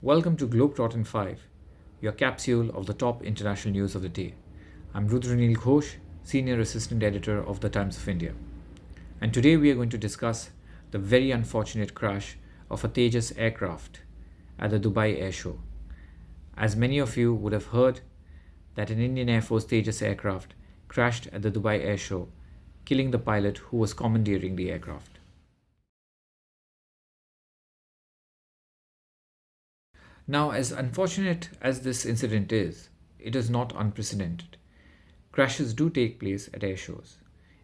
Welcome to Globetrot in 5, your capsule of the top international news of the day. I'm Rudranil Ghosh, Senior Assistant Editor of the Times of India. And today we are going to discuss the very unfortunate crash of a Tejas aircraft at the Dubai Air Show. As many of you would have heard, that an Indian Air Force Tejas aircraft crashed at the Dubai Air Show, killing the pilot who was commandeering the aircraft. Now, as unfortunate as this incident is, it is not unprecedented. Crashes do take place at air shows.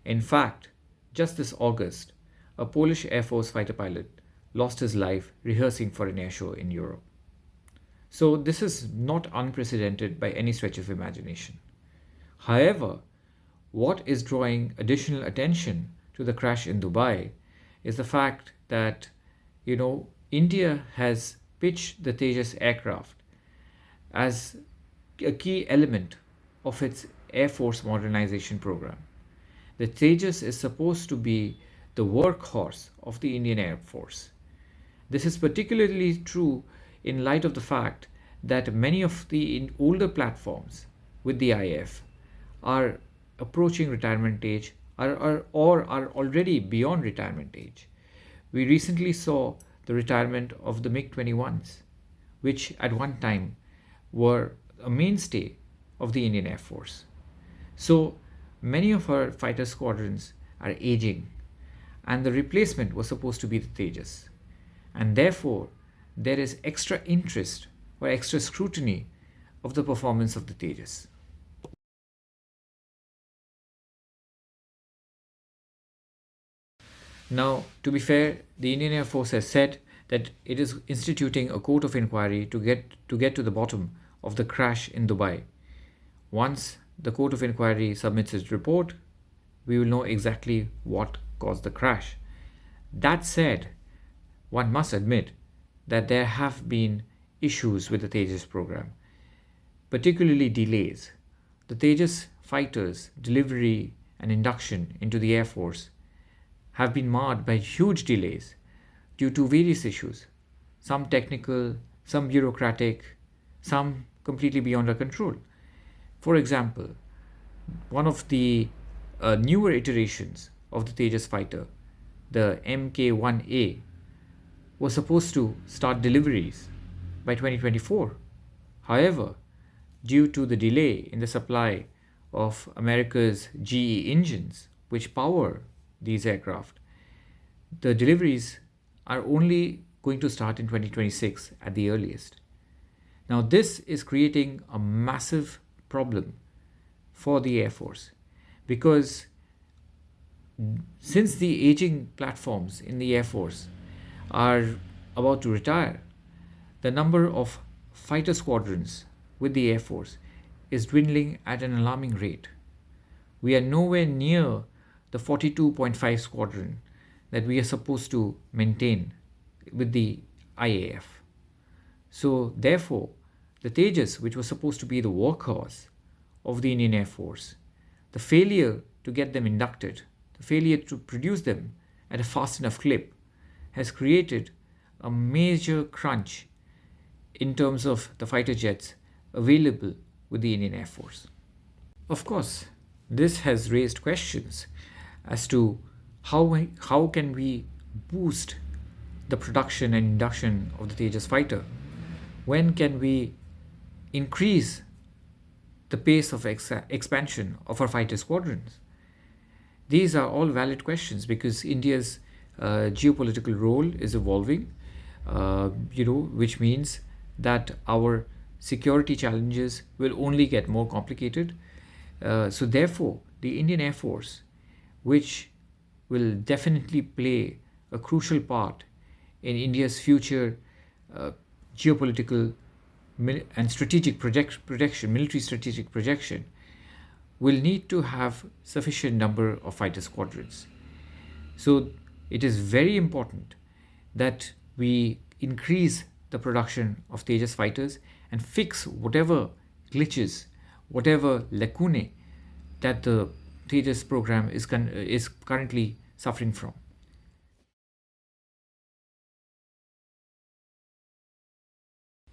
In fact, just this August, a Polish Air Force fighter pilot lost his life rehearsing for an air show in Europe. So, this is not unprecedented by any stretch of imagination. However, what is drawing additional attention to the crash in Dubai is the fact that, India has pitched the Tejas aircraft as a key element of its Air Force modernization program. The Tejas is supposed to be the workhorse of the Indian Air Force. This is particularly true in light of the fact that many of the older platforms with the IF are approaching retirement age or are already beyond retirement age. We recently saw the retirement of the MiG 21s, which at one time were a mainstay of the Indian Air Force. So many of our fighter squadrons are aging, and the replacement was supposed to be the Tejas. And therefore, there is extra interest or extra scrutiny of the performance of the Tejas. Now, to be fair, the Indian Air Force has said that it is instituting a court of inquiry to get to the bottom of the crash in Dubai. Once the court of inquiry submits its report, we will know exactly what caused the crash. That said, one must admit that there have been issues with the Tejas program, particularly delays. The Tejas fighters' delivery and induction into the Air Force have been marred by huge delays due to various issues, some technical, some bureaucratic, some completely beyond our control. For example, one of the newer iterations of the Tejas fighter, the Mk1A, was supposed to start deliveries by 2024. However, due to the delay in the supply of America's GE engines, which power these aircraft, the deliveries are only going to start in 2026 at the earliest. Now, this is creating a massive problem for the Air Force because since the aging platforms in the Air Force are about to retire, the number of fighter squadrons with the Air Force is dwindling at an alarming rate. We are nowhere near the 42.5 squadron that we are supposed to maintain with the IAF. So, therefore, the Tejas, which was supposed to be the workhorse of the Indian Air Force, the failure to get them inducted, the failure to produce them at a fast enough clip, has created a major crunch in terms of the fighter jets available with the Indian Air Force. Of course, this has raised questions as to how can we boost the production and induction of the Tejas fighter? When can we increase the pace of expansion of our fighter squadrons? These are all valid questions because India's geopolitical role is evolving, which means that our security challenges will only get more complicated. So, therefore, the Indian Air Force, which will definitely play a crucial part in India's future geopolitical and strategic projection, military strategic projection, will need to have sufficient number of fighter squadrons. So it is very important that we increase the production of Tejas fighters and fix whatever glitches, whatever lacunae that the Tejas program is currently suffering from.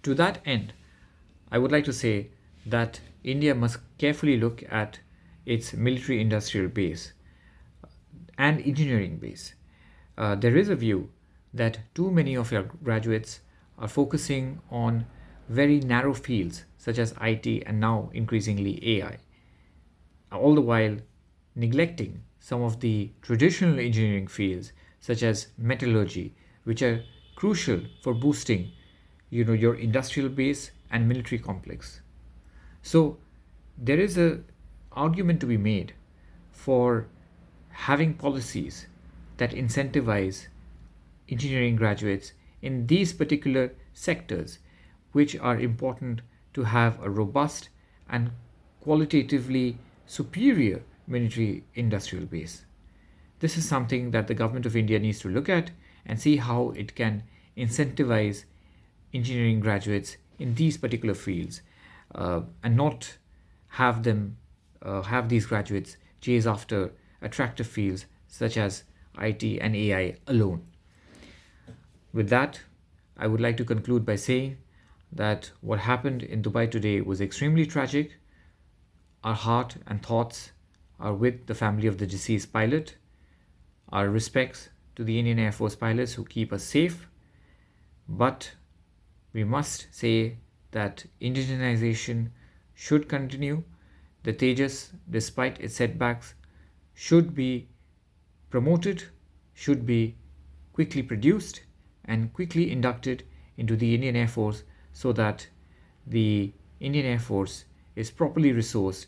To that end, I would like to say that India must carefully look at its military industrial base and engineering base. There is a view that too many of your graduates are focusing on very narrow fields such as IT and now increasingly AI, all the while neglecting some of the traditional engineering fields such as metallurgy, which are crucial for boosting your industrial base and military complex. So there is a argument to be made for having policies that incentivize engineering graduates in these particular sectors, which are important to have a robust and qualitatively superior military industrial base. This is something that the government of India needs to look at and see how it can incentivize engineering graduates in these particular fields, and not have them have these graduates chase after attractive fields such as IT and AI alone. With that, I would like to conclude by saying that what happened in Dubai today was extremely tragic. Our heart and thoughts are with the family of the deceased pilot. Our respects to the Indian Air Force pilots who keep us safe. But we must say that indigenization should continue. The Tejas, despite its setbacks, should be promoted, should be quickly produced, and quickly inducted into the Indian Air Force so that the Indian Air Force is properly resourced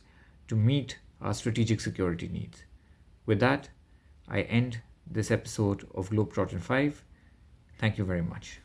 to meet our strategic security needs. With that, I end this episode of Globetrotter 5. Thank you very much.